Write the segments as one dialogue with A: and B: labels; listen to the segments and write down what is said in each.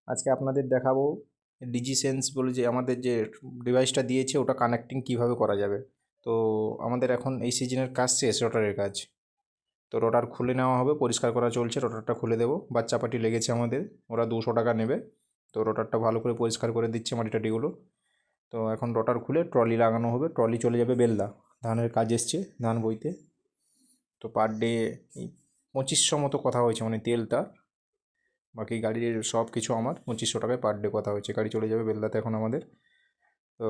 A: আজকে আপনাদের দেখাবো ডিজিসেন্স বলে যে আমাদের যে ডিভাইসটা দিয়েছে ওটা কানেক্টিং কিভাবে করা যাবে। তো আমাদের এখন এই সিজনের কাজ শেষ, রটারের কাজ। তো রটার খুলে নেওয়া হবে, পরিষ্কার করা চলছে, রটারটা খুলে দেবো। বাচ্চা পার্টি লেগেছে আমাদের, ওরা 200 টাকা নেবে। তো রটারটা ভালো করে পরিষ্কার করে দিচ্ছে মাটি টাটিগুলো। তো এখন রটার খুলে ট্রলি লাগানো হবে, ট্রলি চলে যাবে বেলদা। ধানের কাজ এসছে, ধান বইতে। তো পার ডে এই 2500 মতো কথা হয়েছে, মানে তেলটা। বাকি গাড়ির সব কিছু আমার 2500 টাকায় পার ডে কথা হয়েছে। গাড়ি চলে যাবে বেলদাতে এখন আমাদের। তো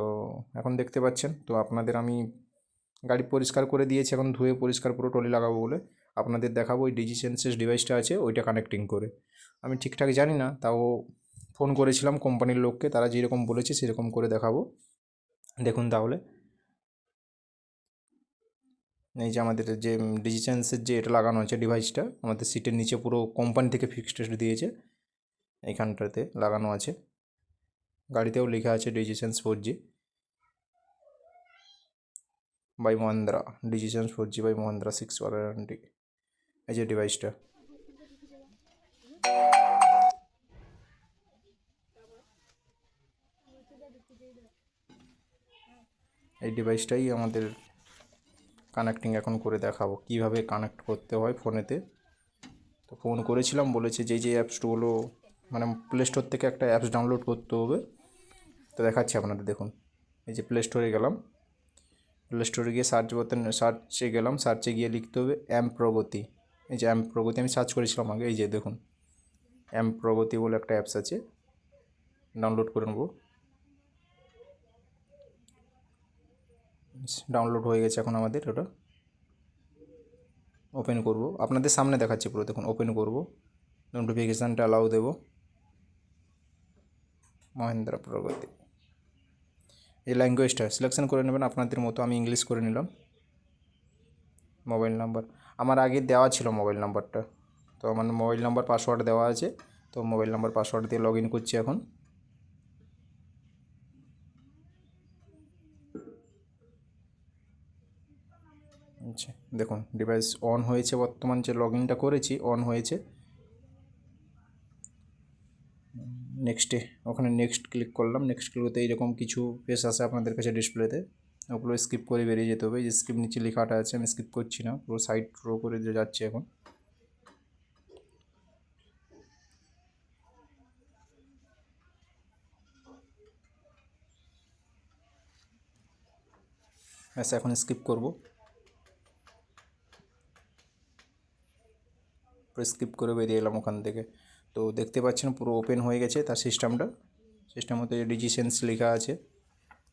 A: এখন দেখতে পাচ্ছেন, তো আপনাদের আমি গাড়ি পরিষ্কার করে দিয়েছি, এখন ধুয়ে পরিষ্কার পুরো টলি লাগাবো বলে আপনাদের দেখাবো ওই ডিজিসেন্সেস ডিভাইসটা আছে ওইটা কানেক্টিং করে। আমি ঠিকঠাক জানি না, তাও ফোন করেছিলাম কোম্পানির লোককে, তারা যেরকম বলেছে সেরকম করে দেখাবো। দেখুন তাহলে, এই যে আমাদের যে ডিজিসেন্সের যে এটা লাগানো আছে ডিভাইসটা, আমাদের সিটের নিচে পুরো কোম্পানি থেকে ফিক্সড দিয়েছে, এইখানটাতে লাগানো আছে। গাড়িতেও লেখা আছে Digisense 4G by Mahindra, Digisense 4G by Mahindra 6 warranty. এই যে ডিভাইসটা, এই ডিভাইসটাই আমাদের কানেক্টিং এখন করে দেখাবো কিভাবে কানেক্ট করতে হয় ফোনেতে। তো ফোন করেছিলাম, বলেছে যে যে অ্যাপসগুলো মানে প্লে স্টোর থেকে একটা অ্যাপস ডাউনলোড করতে হবে। তো দেখাচ্ছি আপনাদের, দেখুন। এই যে প্লে স্টোরে গেলাম, প্লে স্টোরে গিয়ে সার্চে গেলাম, সার্চে গিয়ে লিখতে হবে অ্যাম প্রগতি। এই যে অ্যাম প্রগতি আমি সার্চ করেছিলাম আগে, এই যে দেখুন অ্যাম প্রগতি বলে একটা অ্যাপস আছে, ডাউনলোড করে নেবো। ডাউনলোড হয়ে গেছে এখন আমাদের ওটা। ওপেন করব, আপনাদের সামনে দেখাচ্ছি পুরো, দেখুন। ওপেন করব, নোটিফিকেশানটা অ্যালাউ দেবো, মহেন্দ্র প্রগতি। এই ল্যাঙ্গুয়েজটা সিলেকশন করে নেবেন আপনাদের মতো, আমি ইংলিশ করে নিলাম। মোবাইল নাম্বার আমার আগে দেওয়া ছিল, মোবাইল নাম্বারটা। তো আমার মোবাইল নাম্বার পাসওয়ার্ড দেওয়া আছে, তো মোবাইল নাম্বার পাসওয়ার্ড দিয়ে লগ ইন করছি এখন। আচ্ছা, দেখুন ডিভাইস অন হয়েছে, বর্তমান যে লগ ইনটা করেছি অন হয়েছে। নেক্সটে, ওখানে নেক্সট ক্লিক করলাম, নেক্সট ক্লিকতে এইরকম কিছু পেজ আসে আপনাদের কাছে ডিসপ্লেতে, ওগুলো স্কিপ করে বেরিয়ে যেতে হবে। যে স্কিপ নিচে লেখাটা আছে, আমি স্কিপ করছি না, পুরো সাইড রো করে যাচ্ছে এখন। ব্যাস, এখন স্কিপ করব, পুরো স্কিপ করে বেরিয়ে এলাম ওখান থেকে। তো দেখতে পাচ্ছেন পুরো ওপেন হয়ে গেছে তার সিস্টেমটা। সিস্টেমতে ডিজিসেন্স লেখা আছে,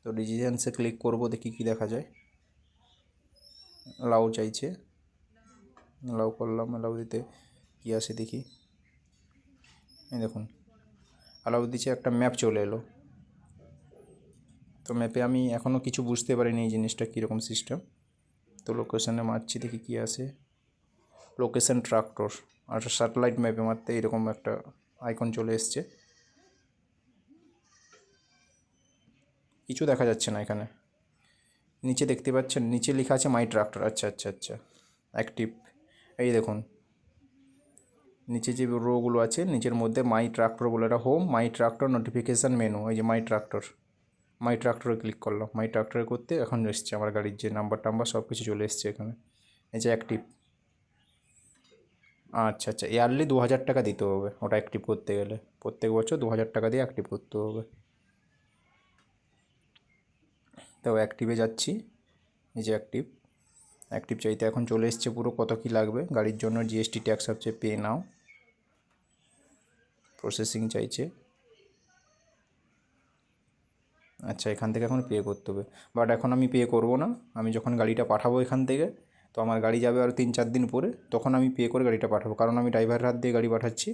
A: তো ডিজিসেন্সে ক্লিক করব, দেখি কি দেখা যায়। অ্যালাউ চাইছে, অ্যালাউ করলাম, অ্যালাউ দিতে কী আসে দেখি। এই দেখুন অ্যালাউ দিচ্ছে, একটা ম্যাপ চলে এলো। তো ম্যাপে আমি এখনও কিছু বুঝতে পারিনি এই জিনিসটা কীরকম সিস্টেম। তো লোকেশানে মারছি, দেখি কী আসে। লোকেশান ট্রাক্টর, আর স্যাটেলাইট ম্যাপে মারতে এরকম একটা আইকন চলে এসছে। কিছু দেখা যাচ্ছে না এখানে। নিচে দেখতে পাচ্ছেন, নিচে লেখা আছে মাই ট্রাক্টর। আচ্ছা আচ্ছা আচ্ছা, অ্যাক্টিভ। এই দেখুন নিচে যে রোগুলো আছে, নিচের মধ্যে মাই ট্রাক্টর বলে একটা হোম, মাই ট্রাক্টর নোটিফিকেশান মেনু, এই যে মাই ট্রাক্টর। মাই ট্রাক্টরে ক্লিক করলাম, মাই ট্রাক্টরে করতে এখন এসছে আমার গাড়ির যে নাম্বার টাম্বার সব কিছু চলে এসছে এখানে। এই যে অ্যাক্টিভ। আচ্ছা আচ্ছা, ইয়ারলি 2000 টাকা দিতে হবে ওটা অ্যাক্টিভ করতে গেলে, প্রত্যেক বছর 2000 টাকা দিয়ে অ্যাক্টিভ করতে হবে। তো অ্যাক্টিভে যাচ্ছি, এই যে অ্যাক্টিভ। অ্যাক্টিভ চাইতে এখন চলে এসছে পুরো কত কী লাগবে গাড়ির জন্য। জিএসটি ট্যাক্স হচ্ছে, পে নাও, প্রসেসিং চাইছে। আচ্ছা, এখান থেকে এখন পে করতে হবে, বাট এখন আমি পে করব না। আমি যখন গাড়িটা পাঠাবো এখান থেকে, তো আমার গাড়ি যাবে আরও 3-4 দিন পরে, তখন আমি পে করে গাড়িটা পাঠাবো, কারণ আমি ড্রাইভারের হাত দিয়ে গাড়ি পাঠাচ্ছি।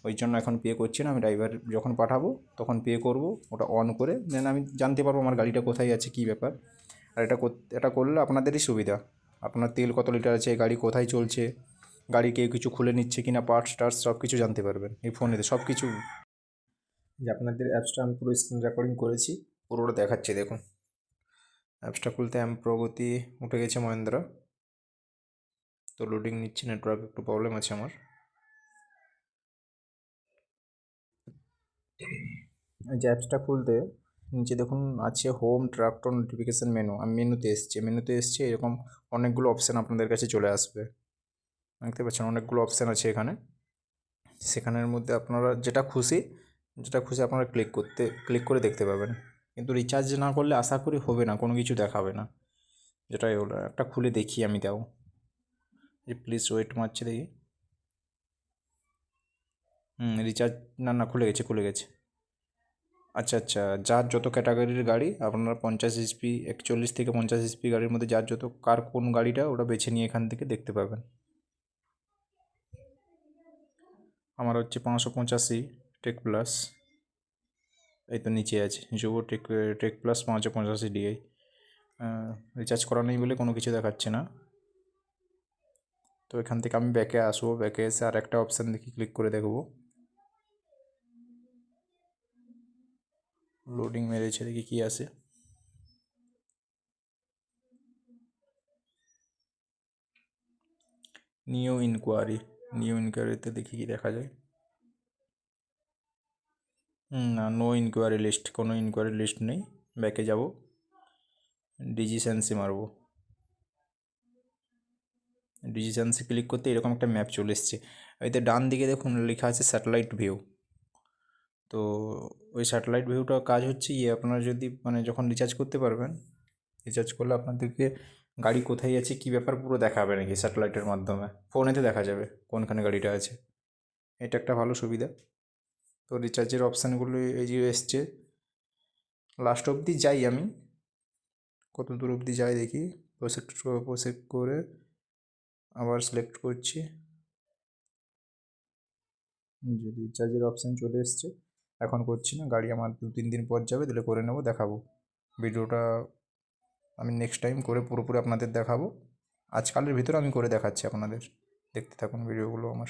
A: ওই জন্য এখন পে করছি না, আমি ড্রাইভার যখন পাঠাবো তখন পে করব, ওটা অন করে দেন আমি জানতে পারবো আমার গাড়িটা কোথায় আছে, কী ব্যাপার। আর এটা করলে আপনাদেরই সুবিধা। আপনার তেল কত লিটার আছে, গাড়ি কোথায় চলছে, গাড়ি কেউ কিছু খুলে নিচ্ছে কিনা, পার্টস টার্টস সব কিছু জানতে পারবেন এই ফোনেতে, সব কিছু। যে আপনাদের অ্যাপসটা আমি পুরো স্ক্রিন রেকর্ডিং করেছি, পুরোটা দেখাচ্ছি দেখুন। অ্যাপসটা খুলতে প্রগতি উঠে গেছে মহেন্দ্রা। তো লোডিং নিচ্ছে, নেটওয়ার্ক একটু প্রবলেম আছে আমার। এই যে অ্যাপসটা খুলতে নিচে দেখুন আছে হোম ট্রাক্টর নোটিফিকেশান মেনু। আমি মেনুতে এসছে এরকম অনেকগুলো অপশান আপনাদের কাছে চলে আসবে। দেখতে পাচ্ছেন অনেকগুলো অপশান আছে এখানে। সেখানের মধ্যে আপনারা যেটা খুশি আপনারা ক্লিক করে দেখতে পাবেন। কিন্তু রিচার্জ না করলে আশা করি হবে না, কোনো কিছু দেখাবে না। যেটাই হলো একটা খুলে দেখি আমি তাও, যে প্লিজ ওয়েট মারছে দেখি। রিচার্জ না খুলে গেছে। আচ্ছা আচ্ছা, যার যত ক্যাটাগরির গাড়ি আপনারা 50 HP 41 থেকে 50 HP গাড়ির মধ্যে যার যত কোন গাড়িটা ওটা বেছে নিয়ে এখান থেকে দেখতে পাবেন। আমার হচ্ছে 585 টেক প্লাস, এই তো নিচে আছে যুব টেক প্লাস 585 DI। রিচার্জ করা নেই বলে কোনো কিছু দেখাচ্ছে না। তো এখান থেকে আমি ব্যাকে আসবো, ব্যাকে এসে আর একটা অপশান দেখি ক্লিক করে দেখবো। লোডিং মেরেছে, দেখি কী আসে। নিউ ইনকোয়ারিতে দেখি কি দেখা যায়। না, নো ইনকোয়ারি লিস্ট, কোনো ইনকোয়ারি লিস্ট নেই। ব্যাকে যাব, ডিজিসেন্সি মারবো। ডিজিসেন্সি ক্লিক করতে এরকম একটা ম্যাপ চলে এসছে। এতে ডান দিকে দেখুন লেখা আছে স্যাটেলাইট ভিউ। তো ওই স্যাটেলাইট ভিউটার কাজ হচ্ছে আপনারা যদি যখন রিচার্জ করতে পারবেন, রিচার্জ করলে আপনাদেরকে গাড়ি কোথায় আছে কী ব্যাপার পুরো দেখাবে নাকি স্যাটেলাইটের মাধ্যমে, ফোনেতে দেখা যাবে কোনখানে গাড়িটা আছে। এটা একটা ভালো সুবিধা। তো রিচার্জের অপশানগুলো এই যে এসছে, লাস্ট অবধি যাই আমি, কত দূর অবধি যাই দেখি। প্রসেস করে আবার সিলেক্ট করছি। যে রিচার্জের অপশান চলে এসছে, এখন করছি না, গাড়ি আমার 2-3 দিন পর যাবে, দিলে করে নেবো, দেখাবো। ভিডিওটা আমি নেক্সট টাইম করে পুরোপুরি আপনাদের দেখাবো। আজকালের ভিতরে আমি করে দেখাচ্ছি আপনাদের, দেখতে থাকুন ভিডিওগুলো আমার।